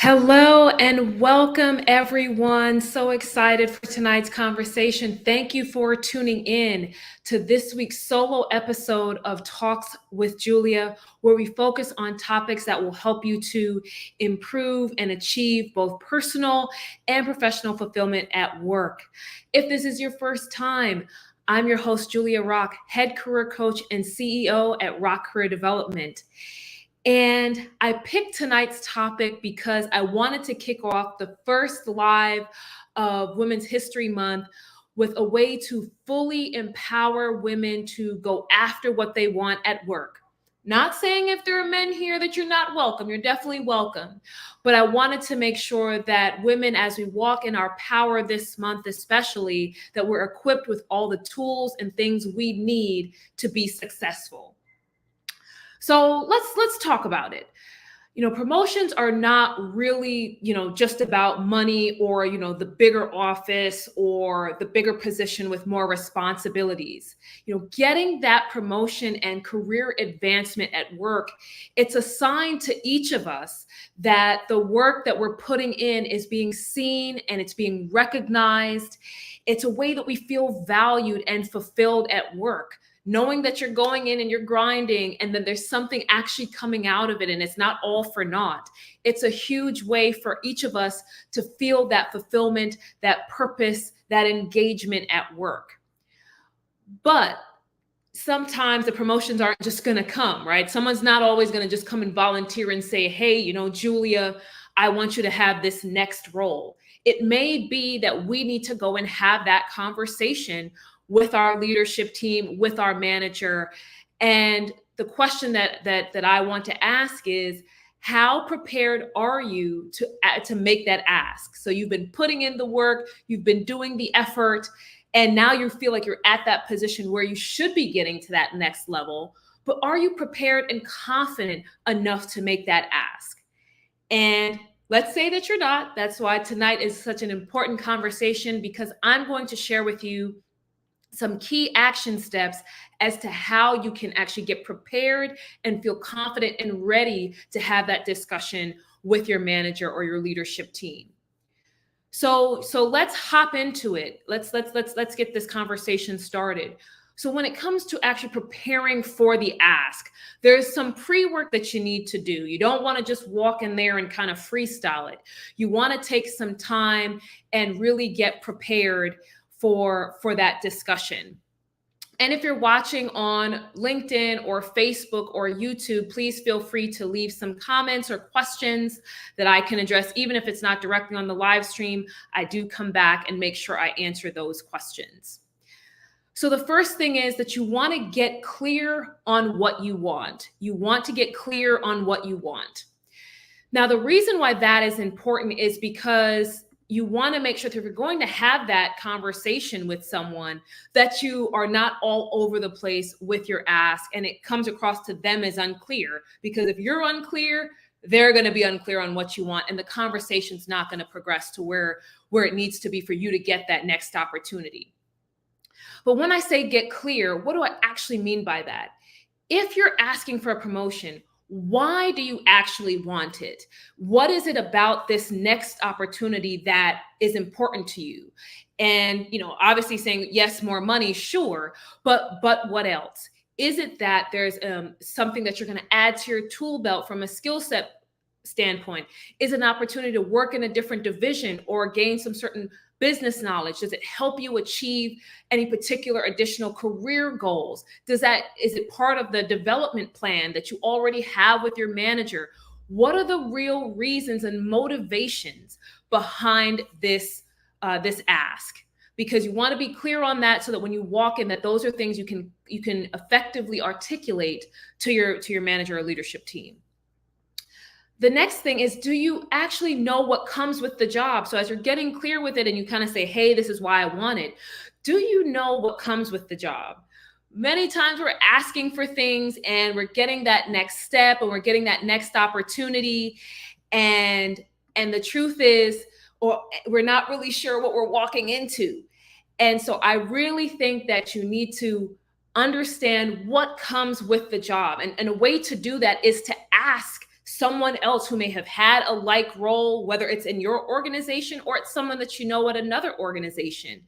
Hello and welcome, everyone. So excited for tonight's conversation. Thank you for tuning in to this week's solo episode of Talks with Julia, where we focus on topics that will help you to improve and achieve both personal and professional fulfillment at work. If this is your first time, I'm your host, Julia Rock, head career coach and CEO at Rock Career Development. And I picked tonight's topic because I wanted to kick off the first live of Women's History Month with a way to fully empower women to go after what they want at work. Not saying if there are men here that you're not welcome, you're definitely welcome. But I wanted to make sure that women, as we walk in our power this month, especially, that we're equipped with all the tools and things we need to be successful. So let's talk about it. Promotions are not really, just about money or, the bigger office or the bigger position with more responsibilities. Getting that promotion and career advancement at work, it's a sign to each of us that the work that we're putting in is being seen and it's being recognized. It's a way that we feel valued and fulfilled at work, knowing that you're going in and you're grinding and then there's something actually coming out of it and it's not all for naught. It's a huge way for each of us to feel that fulfillment, that purpose, that engagement at work. But sometimes the promotions aren't just going to come, right? Someone's not always going to just come and volunteer and say, hey, Julia, I want you to have this next role. It may be that we need to go and have that conversation with our leadership team, with our manager. And the question that I want to ask is, how prepared are you to make that ask? So you've been putting in the work, you've been doing the effort, and now you feel like you're at that position where you should be getting to that next level. But are you prepared and confident enough to make that ask? And let's say that you're not. That's why tonight is such an important conversation, because I'm going to share with you some key action steps as to how you can actually get prepared and feel confident and ready to have that discussion with your manager or your leadership team. So let's hop into it. Let's get this conversation started. So when it comes to actually preparing for the ask, there's some pre-work that you need to do. You don't want to just walk in there and kind of freestyle it. You want to take some time and really get prepared for that discussion. And if you're watching on LinkedIn or Facebook or YouTube, please feel free to leave some comments or questions that I can address. Even if it's not directly on the live stream, I do come back and make sure I answer those questions. So the first thing is that you want to get clear on what you want. You want to get clear on what you want. Now, the reason why that is important is because you want to make sure that if you're going to have that conversation with someone, that you are not all over the place with your ask and it comes across to them as unclear. Because if you're unclear, they're going to be unclear on what you want, and the conversation's not going to progress to where it needs to be for you to get that next opportunity. But when I say get clear, what do I actually mean by that? If you're asking for a promotion, why do you actually want it? What is it about this next opportunity that is important to you? And, obviously saying yes, more money, sure. But what else? Is it that there's something that you're going to add to your tool belt from a skill set standpoint? Is it an opportunity to work in a different division or gain some certain business knowledge? Does it help you achieve any particular additional career goals? Is it part of the development plan that you already have with your manager? What are the real reasons and motivations behind this ask? Because you want to be clear on that so that when you walk in, that those are things you can effectively articulate to your manager or leadership team. The next thing is, do you actually know what comes with the job? So as you're getting clear with it and you kind of say, hey, this is why I want it, do you know what comes with the job? Many times we're asking for things and we're getting that next step and we're getting that next opportunity. And the truth is, or we're not really sure what we're walking into. And so I really think that you need to understand what comes with the job. And a way to do that is to ask someone else who may have had a like role, whether it's in your organization or it's someone that you know at another organization.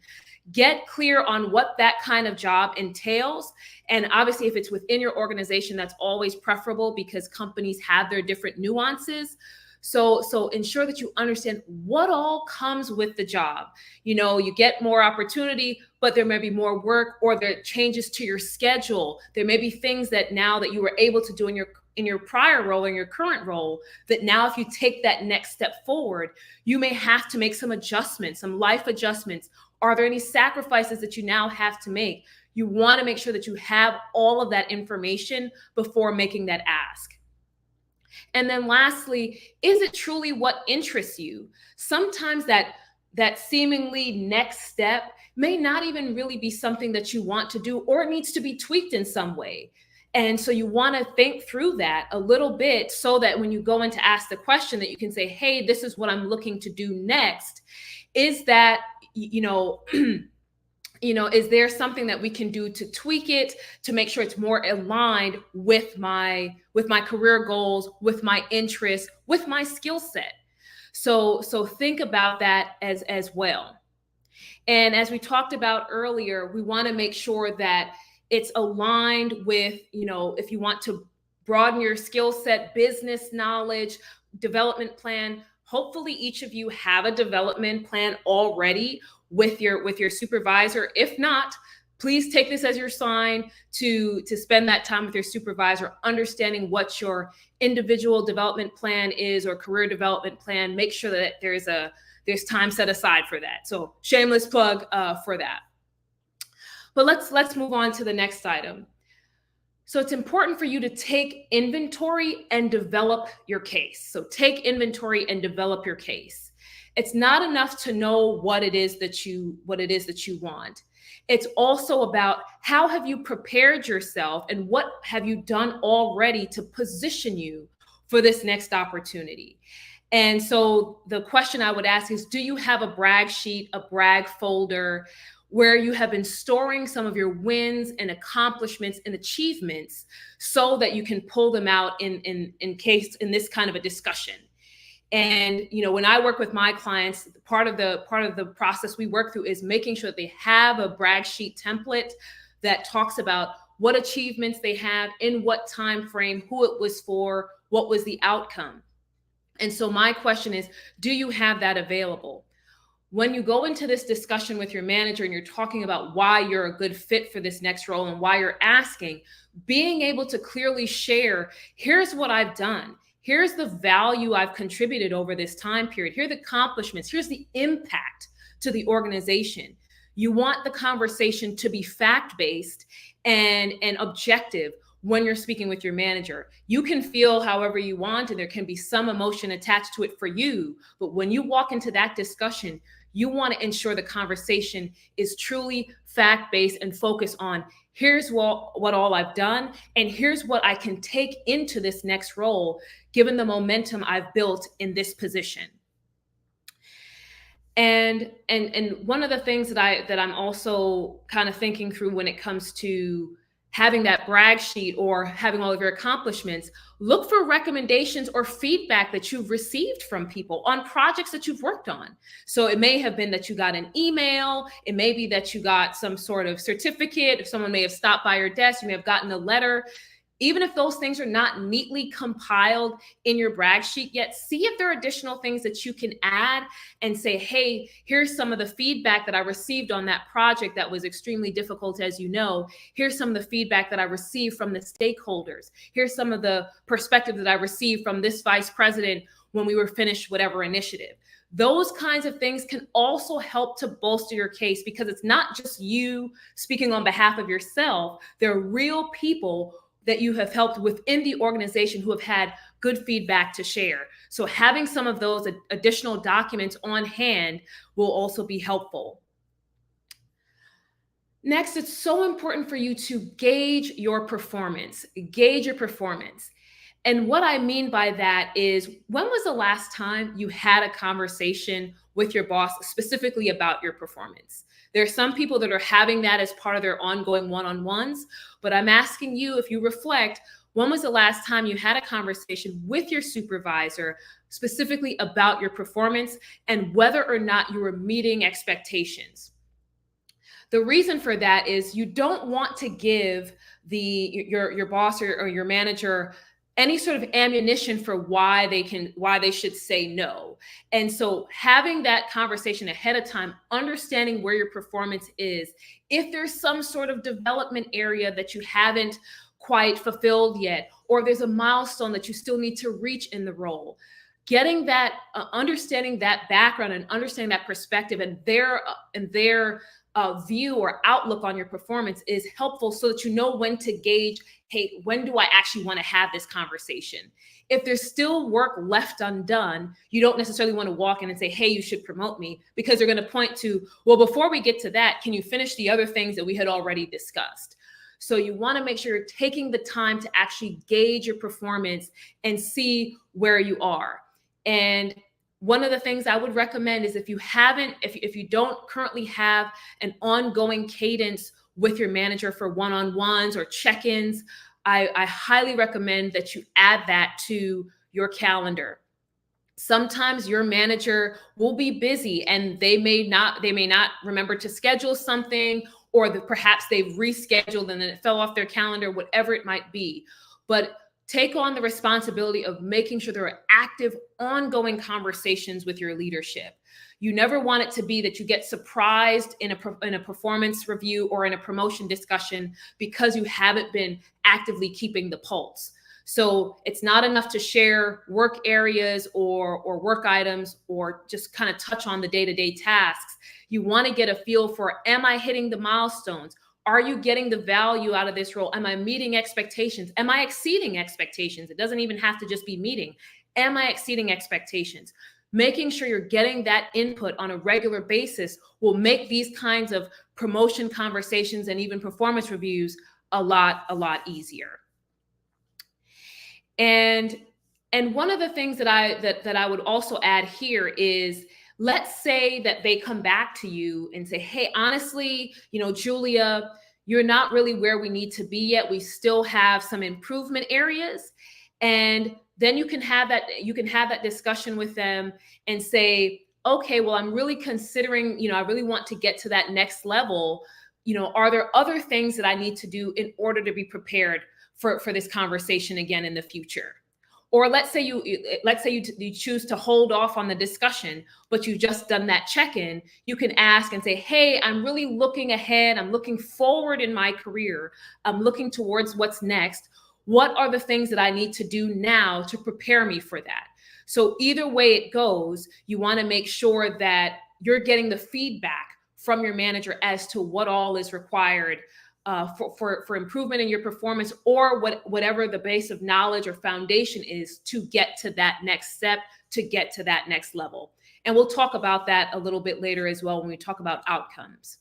Get clear on what that kind of job entails. And obviously, if it's within your organization, that's always preferable because companies have their different nuances. So ensure that you understand what all comes with the job. You get more opportunity, but there may be more work, or there are changes to your schedule. There may be things that now that you were able to do in your prior role, in your current role, that now if you take that next step forward, you may have to make some adjustments, some life adjustments. Are there any sacrifices that you now have to make? You want to make sure that you have all of that information before making that ask. And then lastly, is it truly what interests you? Sometimes that seemingly next step may not even really be something that you want to do, or it needs to be tweaked in some way. And so you want to think through that a little bit so that when you go in to ask the question, that you can say, hey, this is what I'm looking to do next. Is that, is there something that we can do to tweak it, to make sure it's more aligned with my career goals, with my interests, with my skill set? So think about that as well. And as we talked about earlier, we want to make sure that it's aligned with, if you want to broaden your skill set, business knowledge, development plan. Hopefully each of you have a development plan already with your supervisor. If not, please take this as your sign to spend that time with your supervisor, understanding what your individual development plan is, or career development plan. Make sure that there's time set aside for that. So shameless plug for that. But let's move on to the next item. So it's important for you to take inventory and develop your case. So take inventory and develop your case. It's not enough to know what it is that you want. It's also about how have you prepared yourself and what have you done already to position you for this next opportunity. And so the question I would ask is, do you have a brag sheet, a brag folder, where you have been storing some of your wins and accomplishments and achievements so that you can pull them out in case in this kind of a discussion? And when I work with my clients, part of the process we work through is making sure that they have a brag sheet template that talks about what achievements they have, in what time frame, who it was for, what was the outcome. And so my question is, do you have that available? When you go into this discussion with your manager and you're talking about why you're a good fit for this next role and why you're asking, being able to clearly share, here's what I've done. Here's the value I've contributed over this time period. Here are the accomplishments. Here's the impact to the organization. You want the conversation to be fact-based and objective when you're speaking with your manager. You can feel however you want, and there can be some emotion attached to it for you. But when you walk into that discussion, you want to ensure the conversation is truly fact-based and focused on here's what all I've done, and here's what I can take into this next role, given the momentum I've built in this position. And one of the things that I'm also kind of thinking through when it comes to having that brag sheet or having all of your accomplishments, look for recommendations or feedback that you've received from people on projects that you've worked on. So it may have been that you got an email. It may be that you got some sort of certificate. If someone may have stopped by your desk, you may have gotten a letter. Even if those things are not neatly compiled in your brag sheet yet, see if there are additional things that you can add and say, hey, here's some of the feedback that I received on that project that was extremely difficult, as you know. Here's some of the feedback that I received from the stakeholders. Here's some of the perspective that I received from this vice president when we were finished whatever initiative. Those kinds of things can also help to bolster your case, because it's not just you speaking on behalf of yourself. There are real people that you have helped within the organization who have had good feedback to share. So having some of those additional documents on hand will also be helpful. Next, it's so important for you to gauge your performance. Gauge your performance. And what I mean by that is, when was the last time you had a conversation with your boss specifically about your performance? There are some people that are having that as part of their ongoing one-on-ones, but I'm asking you, if you reflect, When was the last time you had a conversation with your supervisor specifically about your performance and whether or not you were meeting expectations? The reason for that is you don't want to give your boss or your manager any sort of ammunition for why they should say no. And so having that conversation ahead of time, understanding where your performance is, if there's some sort of development area that you haven't quite fulfilled yet, or there's a milestone that you still need to reach in the role, getting that understanding that background and understanding that perspective and their view or outlook on your performance is helpful so that you know when to gauge, hey, when do I actually want to have this conversation? If there's still work left undone, you don't necessarily want to walk in and say, hey, you should promote me, because they're going to point to, well, before we get to that, can you finish the other things that we had already discussed? So you want to make sure you're taking the time to actually gauge your performance and see where you are. And one of the things I would recommend is if you don't currently have an ongoing cadence with your manager for one-on-ones or check-ins, I highly recommend that you add that to your calendar. Sometimes your manager will be busy and they may not remember to schedule something, or perhaps they've rescheduled and then it fell off their calendar, whatever it might be. But take on the responsibility of making sure there are active, ongoing conversations with your leadership. You never want it to be that you get surprised in a performance review or in a promotion discussion because you haven't been actively keeping the pulse. So it's not enough to share work areas or work items or just kind of touch on the day-to-day tasks. You want to get a feel for, am I hitting the milestones? Are you getting the value out of this role? Am I meeting expectations? Am I exceeding expectations? It doesn't even have to just be meeting. Am I exceeding expectations? Making sure you're getting that input on a regular basis will make these kinds of promotion conversations and even performance reviews a lot easier. And one of the things that I would also add here is, let's say that they come back to you and say, hey, honestly, Julia, you're not really where we need to be yet. We still have some improvement areas. And then you can have that discussion with them and say, okay, well, I'm really considering, I really want to get to that next level. Are there other things that I need to do in order to be prepared for this conversation again in the future? Or let's say you choose to hold off on the discussion, but you've just done that check-in. You can ask and say, hey, I'm really looking ahead. I'm looking forward in my career. I'm looking towards what's next. What are the things that I need to do now to prepare me for that? So either way it goes, you want to make sure that you're getting the feedback from your manager as to what all is required for improvement in your performance, or whatever the base of knowledge or foundation is to get to that next step, to get to that next level. And we'll talk about that a little bit later as well when we talk about outcomes.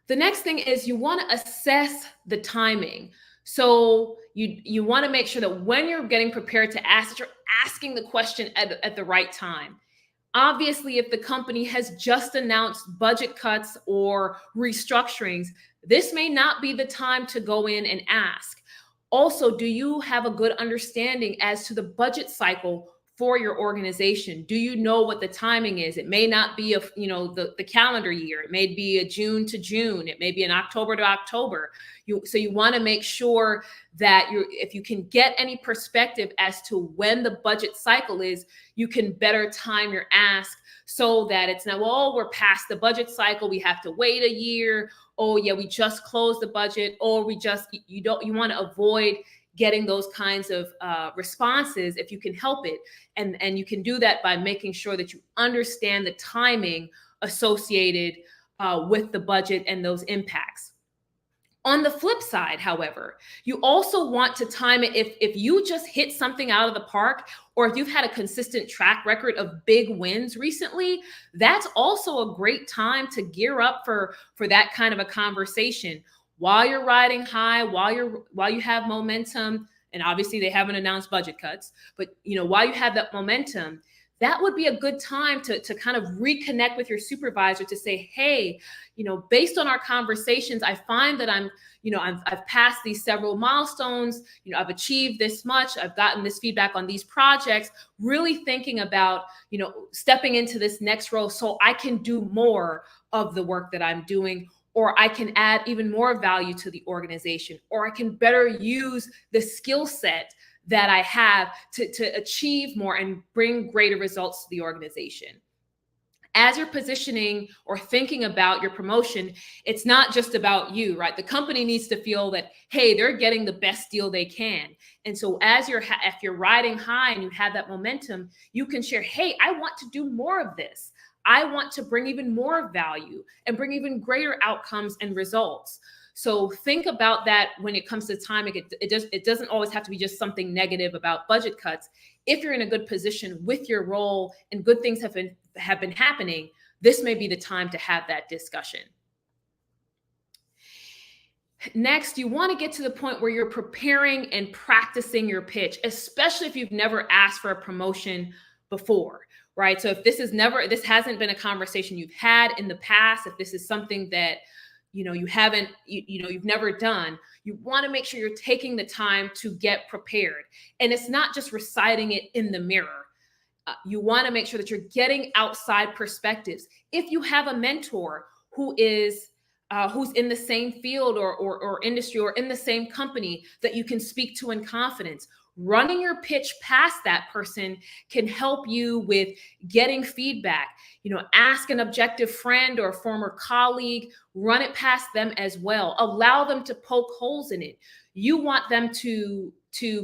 The next thing is you want to assess the timing. So you want to make sure that when you're getting prepared to ask, that you're asking the question at the right time. Obviously, if the company has just announced budget cuts or restructurings, this may not be the time to go in and ask. Also, do you have a good understanding as to the budget cycle for your organization? Do you know what the timing is? It may not be the calendar year. It may be a June to June. It may be an October to October. So you want to make sure that if you can get any perspective as to when the budget cycle is, you can better time your ask so that it's not, well, we're past the budget cycle, we have to wait a year. Oh yeah, we just closed the budget, or you want to avoid getting those kinds of responses if you can help it. And you can do that by making sure that you understand the timing associated with the budget and those impacts. On the flip side, however, you also want to time it if you just hit something out of the park, or if you've had a consistent track record of big wins recently, that's also a great time to gear up for that kind of a conversation. While you're riding high, while you have momentum, and obviously they haven't announced budget cuts, but while you have that momentum, that would be a good time to kind of reconnect with your supervisor to say, hey, based on our conversations, I find that I've passed these several milestones, I've achieved this much, I've gotten this feedback on these projects, really thinking about, stepping into this next role so I can do more of the work that I'm doing, or I can add even more value to the organization, or I can better use the skill set that I have to achieve more and bring greater results to the organization. As you're positioning or thinking about your promotion, it's not just about you, right? The company needs to feel that, hey, they're getting the best deal they can. And so if you're riding high and you have that momentum, you can share, hey, I want to do more of this. I want to bring even more value and bring even greater outcomes and results. So think about that when it comes to timing. It doesn't always have to be just something negative about budget cuts. If you're in a good position with your role and good things have been happening, this may be the time to have that discussion. Next, you want to get to the point where you're preparing and practicing your pitch, especially if you've never asked for a promotion before, right? So if this hasn't been a conversation you've had in the past, if this is something that you've never done, you want to make sure you're taking the time to get prepared. And it's not just reciting it in the mirror. You want to make sure that you're getting outside perspectives. If you have a mentor who's in the same field or industry or in the same company that you can speak to in confidence, running your pitch past that person can help you with getting feedback. Ask an objective friend or former colleague, run it past them as well. Allow them to poke holes in it. You want them to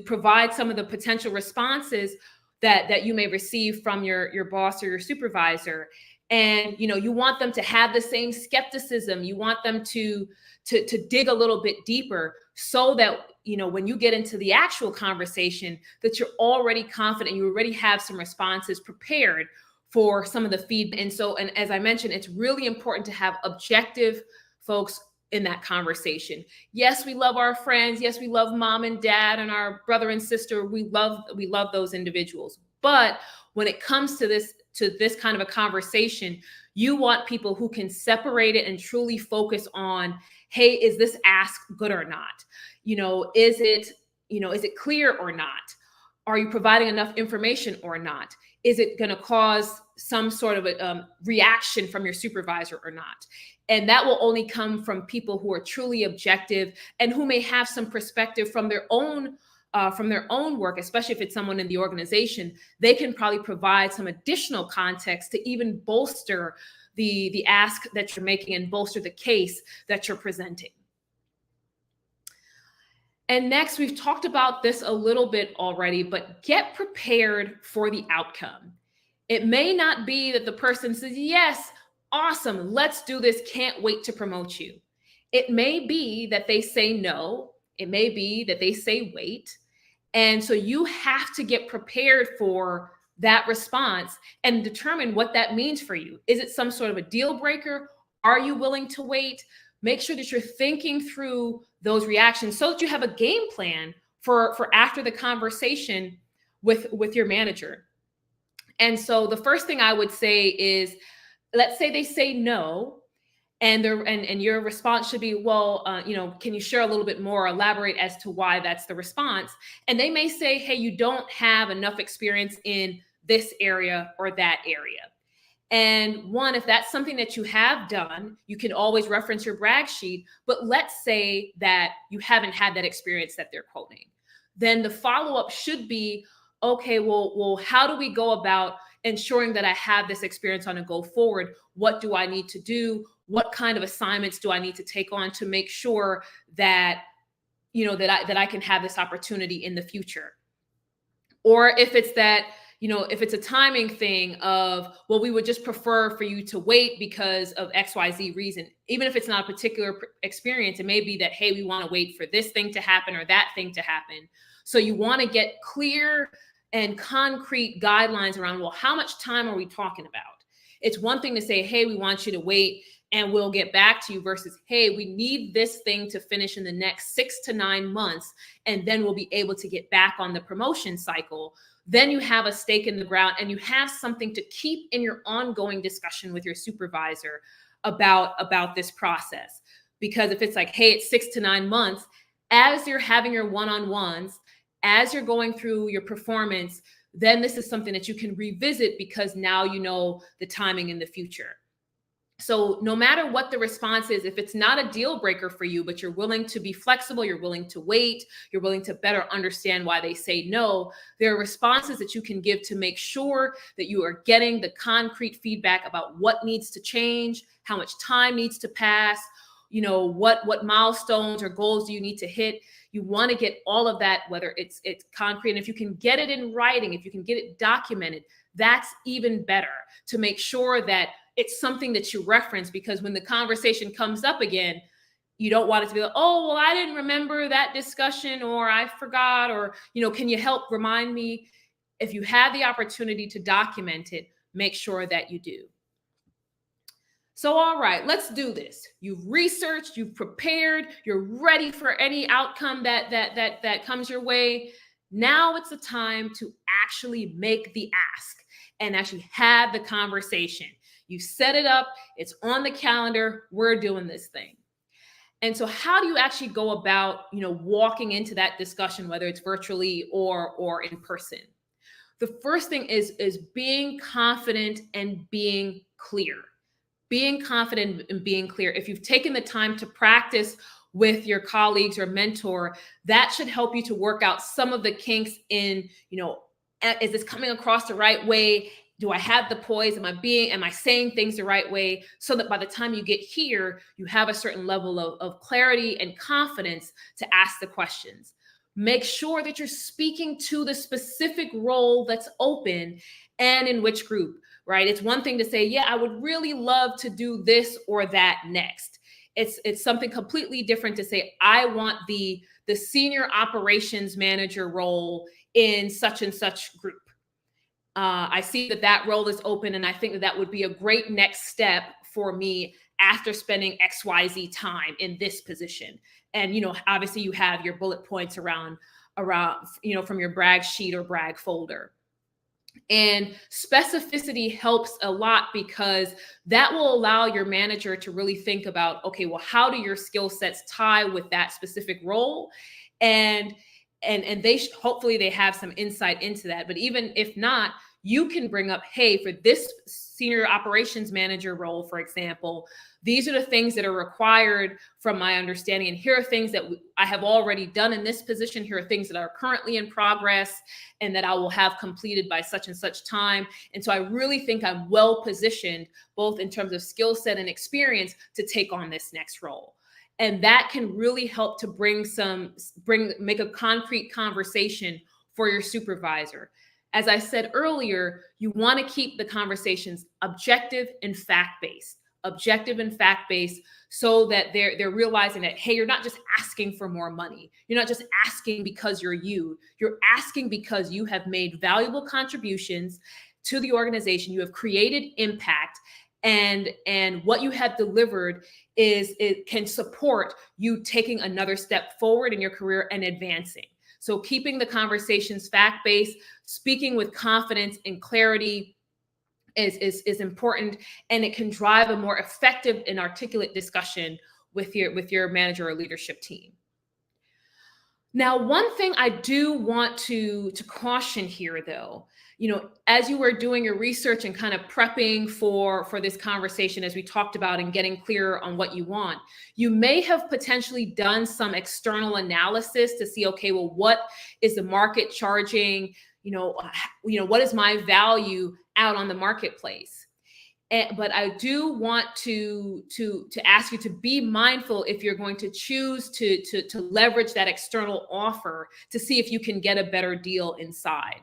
provide some of the potential responses that you may receive from your boss or your supervisor. And you want them to have the same skepticism. You want them to dig a little bit deeper so that when you get into the actual conversation, that you're already confident, you already have some responses prepared for some of the feedback. And as I mentioned, it's really important to have objective folks in that conversation. Yes, we love our friends. Yes, we love mom and dad and our brother and sister. We love those individuals. But when it comes to this kind of a conversation, you want people who can separate it and truly focus on, hey, is this ask good or not? Is it clear or not? Are you providing enough information or not? Is it going to cause some sort of a reaction from your supervisor or not? And that will only come from people who are truly objective and who may have some perspective from their own work, especially if it's someone in the organization. They can probably provide some additional context to even bolster the ask that you're making and bolster the case that you're presenting. And next, we've talked about this a little bit already, but get prepared for the outcome. It may not be that the person says, yes, awesome, let's do this, can't wait to promote you. It may be that they say no. It may be that they say wait. And so you have to get prepared for that response and determine what that means for you. Is it some sort of a deal breaker? Are you willing to wait? Make sure that you're thinking through those reactions so that you have a game plan for after the conversation with your manager. And so the first thing I would say is, let's say they say no, and your response should be, well, can you share a little bit more, elaborate as to why that's the response? And they may say, hey, you don't have enough experience in this area or that area. And if that's something that you have done, you can always reference your brag sheet. But let's say that you haven't had that experience that they're quoting. Then the follow-up should be, okay, well, how do we go about ensuring that I have this experience on a go forward? What do I need to do? What kind of assignments do I need to take on to make sure that, that I can have this opportunity in the future? Or if it's that, if it's a timing thing of, well, we would just prefer for you to wait because of XYZ reason. Even if it's not a particular experience, it may be that, hey, we want to wait for this thing to happen or that thing to happen. So you want to get clear and concrete guidelines around, well, how much time are we talking about? It's one thing to say, hey, we want you to wait and we'll get back to you, versus, hey, we need this thing to finish in the next 6 to 9 months, and then we'll be able to get back on the promotion cycle. then you have a stake in the ground and you have something to keep in your ongoing discussion with your supervisor about this process. Because if it's like, hey, it's 6 to 9 months, as you're having your one-on-ones, as you're going through your performance, then this is something that you can revisit because now you know the timing in the future. So no matter what the response is, if it's not a deal breaker for you, but you're willing to be flexible, you're willing to wait, you're willing to better understand why they say no, there are responses that you can give to make sure that you are getting the concrete feedback about what needs to change, how much time needs to pass, what milestones or goals do you need to hit. You want to get all of that, whether it's concrete. And if you can get it in writing, if you can get it documented, that's even better, to make sure that it's something that you reference, because when the conversation comes up again, you don't want it to be like, oh, well, I didn't remember that discussion, or I forgot, or, can you help remind me? If you have the opportunity to document it, make sure that you do. So, all right, let's do this. You've researched, you've prepared, you're ready for any outcome that comes your way. Now it's the time to actually make the ask and actually have the conversation. You set it up, it's on the calendar, we're doing this thing. And so how do you actually go about, walking into that discussion, whether it's virtually or in person? The first thing is being confident and being clear. Being confident and being clear. If you've taken the time to practice with your colleagues or mentor, that should help you to work out some of the kinks in, is this coming across the right way? Do I have the poise? Am I saying things the right way? So that by the time you get here, you have a certain level of clarity and confidence to ask the questions. Make sure that you're speaking to the specific role that's open and in which group, right? It's one thing to say, yeah, I would really love to do this or that next. It's something completely different to say, I want the senior operations manager role in such and such group. I see that role is open, and I think that would be a great next step for me after spending XYZ time in this position. And, obviously you have your bullet points around, from your brag sheet or brag folder. And specificity helps a lot, because that will allow your manager to really think about, okay, well, how do your skill sets tie with that specific role? And they hopefully they have some insight into that. But even if not, you can bring up, hey, for this senior operations manager role, for example, these are the things that are required from my understanding. And here are things that I have already done in this position. Here are things that are currently in progress and that I will have completed by such and such time. And so I really think I'm well positioned, both in terms of skill set and experience, to take on this next role. And that can really help to make a concrete conversation for your supervisor. As I said earlier, you want to keep the conversations objective and fact-based. So that they're realizing that, hey, you're not just asking for more money. You're not just asking because you're asking because you have made valuable contributions to the organization. You have created impact, and what you have delivered it can support you taking another step forward in your career and advancing. So keeping the conversations fact-based, speaking with confidence and clarity is important, and it can drive a more effective and articulate discussion with your manager or leadership team. Now, one thing I do want to caution here, though, as you were doing your research and kind of prepping for this conversation, as we talked about, and getting clear on what you want, you may have potentially done some external analysis to see, okay, well, what is the market charging? What is my value out on the marketplace? But I do want to ask you to be mindful, if you're going to choose to leverage that external offer, to see if you can get a better deal inside.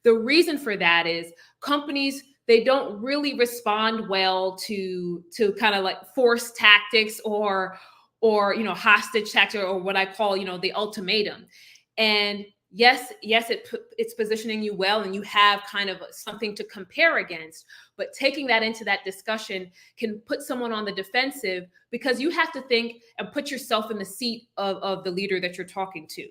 The reason for that is companies, they don't really respond well to kind of like force tactics or hostage tactics, or what I call the ultimatum. And yes, it's positioning you well, and you have kind of something to compare against. But taking that into that discussion can put someone on the defensive, because you have to think and put yourself in the seat of the leader that you're talking to.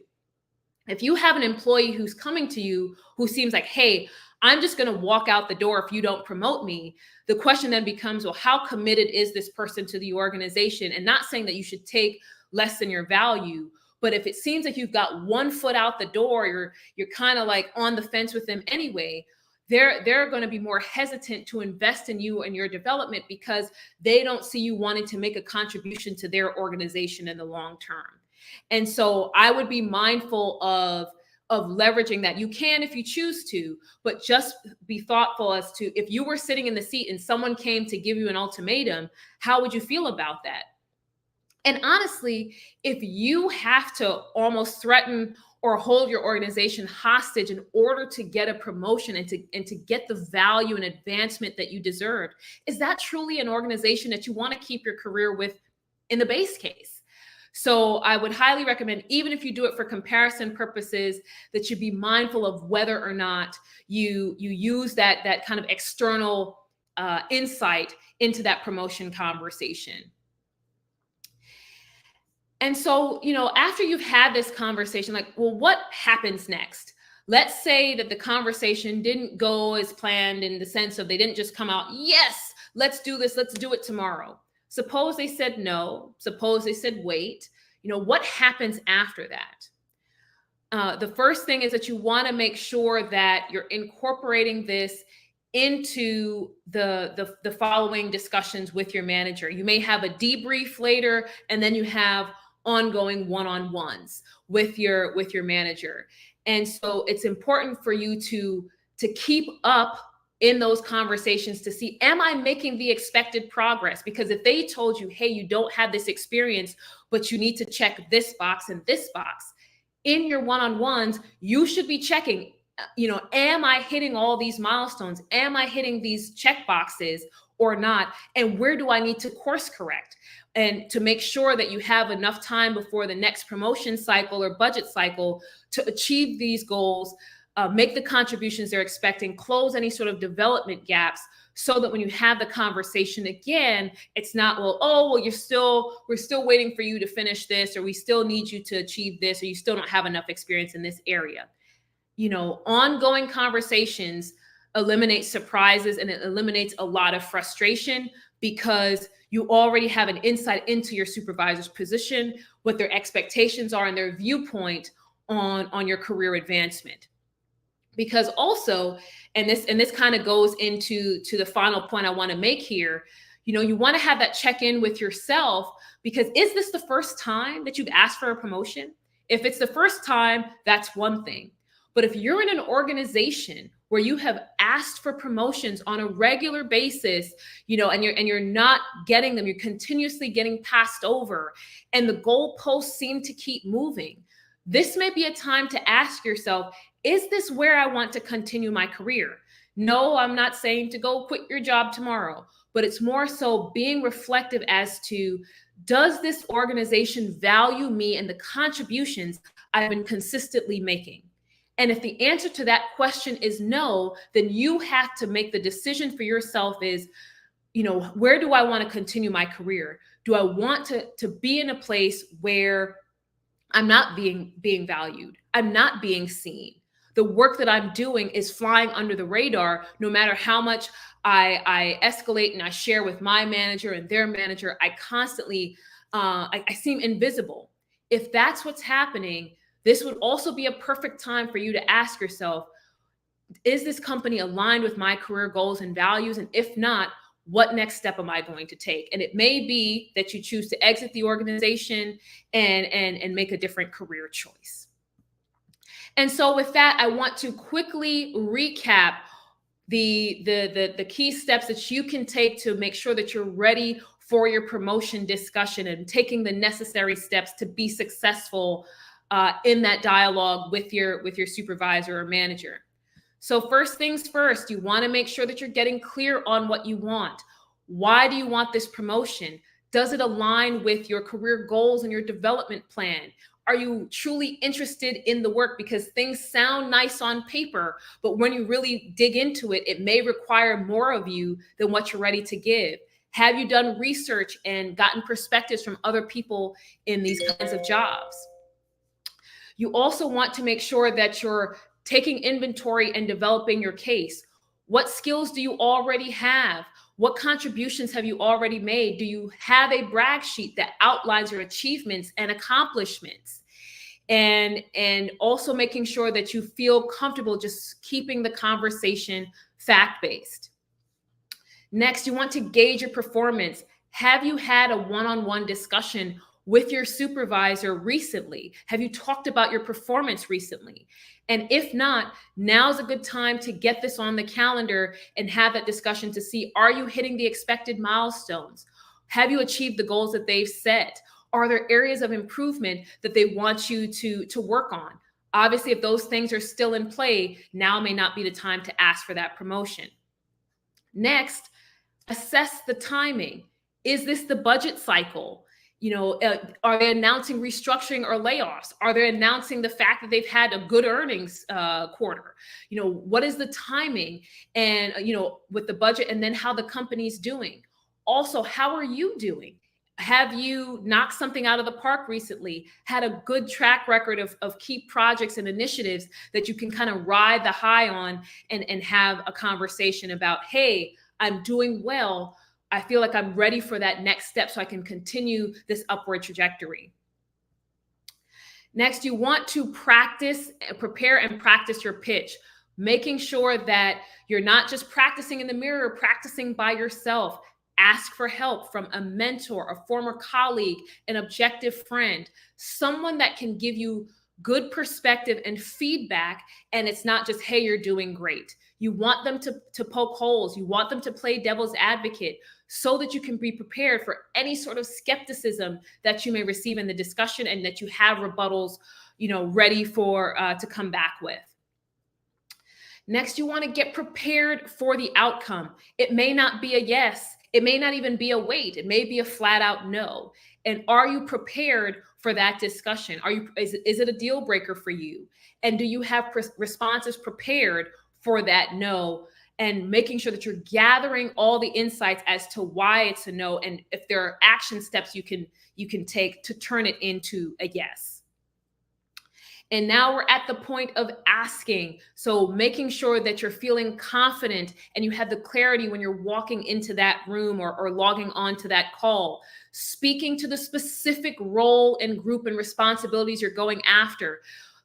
If you have an employee who's coming to you who seems like, hey, I'm just going to walk out the door if you don't promote me, the question then becomes, well, how committed is this person to the organization? And not saying that you should take less than your value, but if it seems like you've got one foot out the door, you're kind of like on the fence with them anyway, they're going to be more hesitant to invest in you and your development because they don't see you wanting to make a contribution to their organization in the long term. And so I would be mindful of leveraging that. You can if you choose to, but just be thoughtful as to if you were sitting in the seat and someone came to give you an ultimatum, how would you feel about that? And honestly, if you have to almost threaten or hold your organization hostage in order to get a promotion and to get the value and advancement that you deserve, is that truly an organization that you want to keep your career with in the base case? So I would highly recommend, even if you do it for comparison purposes, that you be mindful of whether or not you use that kind of external insight into that promotion conversation. And so, after you've had this conversation, like, well, what happens next? Let's say that the conversation didn't go as planned in the sense of they didn't just come out, yes, let's do this, let's do it tomorrow. Suppose they said no, suppose they said wait. What happens after that? The first thing is that you want to make sure that you're incorporating this into the following discussions with your manager. You may have a debrief later, and then you have ongoing one-on-ones with your manager. And so it's important for you to keep up in those conversations to see, am I making the expected progress? Because if they told you, hey, you don't have this experience, but you need to check this box and this box, in your one-on-ones, you should be checking, am I hitting all these milestones? Am I hitting these check boxes or not? And where do I need to course correct? And to make sure that you have enough time before the next promotion cycle or budget cycle to achieve these goals, make the contributions they're expecting, close any sort of development gaps, so that when you have the conversation again, it's not, we're still waiting for you to finish this, or we still need you to achieve this, or you still don't have enough experience in this area. Ongoing conversations eliminate surprises, and it eliminates a lot of frustration because you already have an insight into your supervisor's position, what their expectations are, and their viewpoint on your career advancement. Because also, and this kind of goes into the final point I want to make here, you want to have that check-in with yourself, because is this the first time that you've asked for a promotion? If it's the first time, that's one thing. But if you're in an organization where you have asked for promotions on a regular basis, and you're not getting them, you're continuously getting passed over, and the goalposts seem to keep moving, this may be a time to ask yourself, is this where I want to continue my career? No, I'm not saying to go quit your job tomorrow, but it's more so being reflective as to, does this organization value me and the contributions I've been consistently making? And if the answer to that question is no, then you have to make the decision for yourself is, where do I want to continue my career? Do I want to be in a place where I'm not being valued? I'm not being seen. The work that I'm doing is flying under the radar. No matter how much I escalate and I share with my manager and their manager, I constantly, I seem invisible. If that's what's happening, this would also be a perfect time for you to ask yourself, is this company aligned with my career goals and values? And if not, what next step am I going to take? And it may be that you choose to exit the organization and make a different career choice. And so with that, I want to quickly recap the key steps that you can take to make sure that you're ready for your promotion discussion and taking the necessary steps to be successful in that dialogue with your supervisor or manager. So first things first, you want to make sure that you're getting clear on what you want. Why do you want this promotion? Does it align with your career goals and your development plan? Are you truly interested in the work? Because things sound nice on paper, but when you really dig into it, it may require more of you than what you're ready to give. Have you done research and gotten perspectives from other people in these kinds of jobs? You also want to make sure that you're taking inventory and developing your case. What skills do you already have? What contributions have you already made? Do you have a brag sheet that outlines your achievements and accomplishments? And also making sure that you feel comfortable just keeping the conversation fact-based. Next, you want to gauge your performance. Have you had a one-on-one discussion with your supervisor recently? Have you talked about your performance recently? And if not, now's a good time to get this on the calendar and have that discussion to see, are you hitting the expected milestones? Have you achieved the goals that they've set? Are there areas of improvement that they want you to work on? Obviously, if those things are still in play, now may not be the time to ask for that promotion. Next, assess the timing. Is this the budget cycle? Are they announcing restructuring or layoffs? Are they announcing the fact that they've had a good earnings quarter? What is the timing and, with the budget, and then how the company's doing? Also, how are you doing? Have you knocked something out of the park recently? Had a good track record of key projects and initiatives that you can kind of ride the high on and have a conversation about, hey, I'm doing well. I feel like I'm ready for that next step so I can continue this upward trajectory. Next, you want to prepare and practice your pitch, making sure that you're not just practicing in the mirror, practicing by yourself. Ask for help from a mentor, a former colleague, an objective friend, someone that can give you good perspective and feedback. And it's not just, hey, you're doing great. You want them to poke holes. You want them to play devil's advocate so that you can be prepared for any sort of skepticism that you may receive in the discussion, and that you have rebuttals, ready for to come back with. Next, you want to get prepared for the outcome. It may not be a yes. It may not even be a wait. It may be a flat out no. And are you prepared for that discussion? Is it a deal breaker for you? And do you have responses prepared for that no? And making sure that you're gathering all the insights as to why it's a no, and if there are action steps you can take to turn it into a yes. And now we're at the point of asking. So making sure that you're feeling confident and you have the clarity when you're walking into that room or logging on to that call, speaking to the specific role and group and responsibilities you're going after.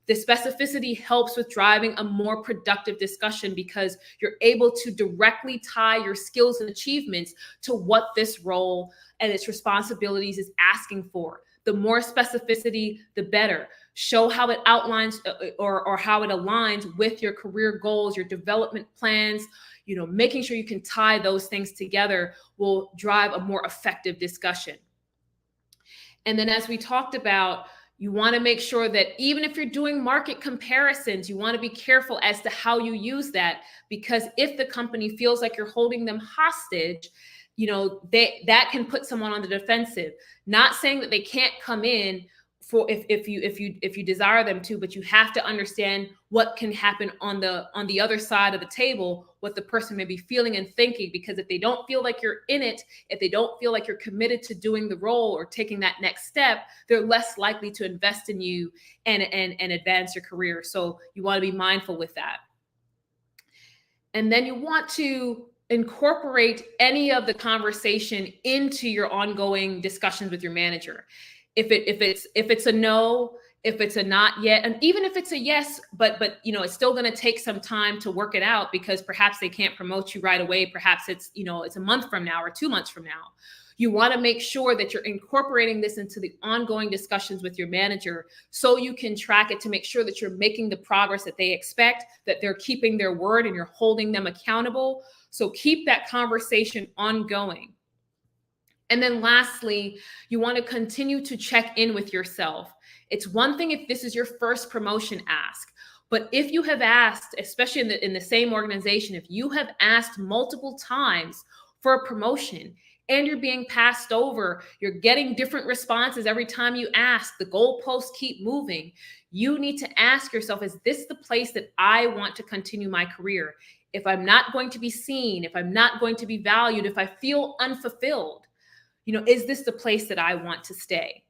The specificity helps with driving a more productive discussion because you're able to directly tie your skills and achievements to what this role and its responsibilities is asking for. The more specificity, the better. Show how it outlines or how it aligns with your career goals, your development plans. Making sure you can tie those things together will drive a more effective discussion. And then, as we talked about, you want to make sure that even if you're doing market comparisons, you want to be careful as to how you use that, because if the company feels like you're holding them hostage, that can put someone on the defensive. Not saying that they can't come in for if you desire them to, but you have to understand what can happen on the other side of the table, what the person may be feeling and thinking, because if they don't feel like you're in it, if they don't feel like you're committed to doing the role or taking that next step, they're less likely to invest in you and advance your career. So you want to be mindful with that. And then you want to incorporate any of the conversation into your ongoing discussions with your manager. If it's a no, if it's a not yet, and even if it's a yes, but it's still going to take some time to work it out, because perhaps they can't promote you right away. Perhaps it's a month from now or 2 months from now. You want to make sure that you're incorporating this into the ongoing discussions with your manager so you can track it to make sure that you're making the progress that they expect, that they're keeping their word and you're holding them accountable. So keep that conversation ongoing. And then lastly, you want to continue to check in with yourself. It's one thing if this is your first promotion ask, but if you have asked, especially in the same organization, if you have asked multiple times for a promotion and you're being passed over, you're getting different responses every time you ask, the goalposts keep moving, you need to ask yourself, is this the place that I want to continue my career? If I'm not going to be seen, if I'm not going to be valued, if I feel unfulfilled, is this the place that I want to stay?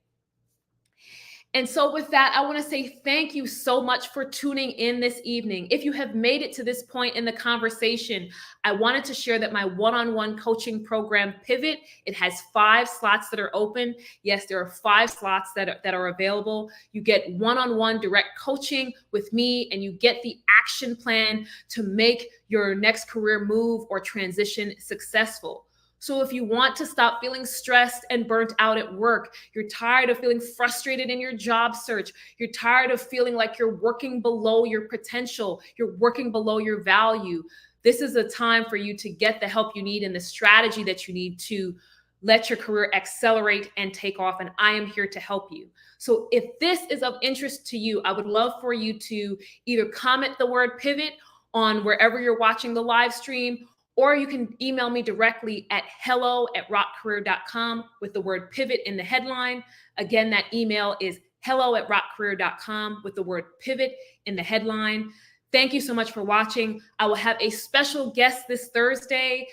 And so, with that, I want to say thank you so much for tuning in this evening. If you have made it to this point in the conversation, I wanted to share that my one-on-one coaching program, Pivot, it has 5 slots that are open. Yes, there are 5 slots that are available. You get one-on-one direct coaching with me, and you get the action plan to make your next career move or transition successful. So if you want to stop feeling stressed and burnt out at work, you're tired of feeling frustrated in your job search, you're tired of feeling like you're working below your potential, you're working below your value, this is a time for you to get the help you need and the strategy that you need to let your career accelerate and take off. And I am here to help you. So if this is of interest to you, I would love for you to either comment the word pivot on wherever you're watching the live stream, or you can email me directly at hello@rockcareer.com with the word pivot in the headline. Again, that email is hello@rockcareer.com with the word pivot in the headline. Thank you so much for watching. I will have a special guest this Thursday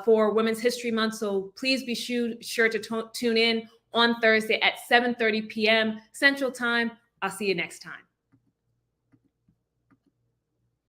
for Women's History Month, so please be sure to tune in on Thursday at 7:30 p.m. Central Time. I'll see you next time.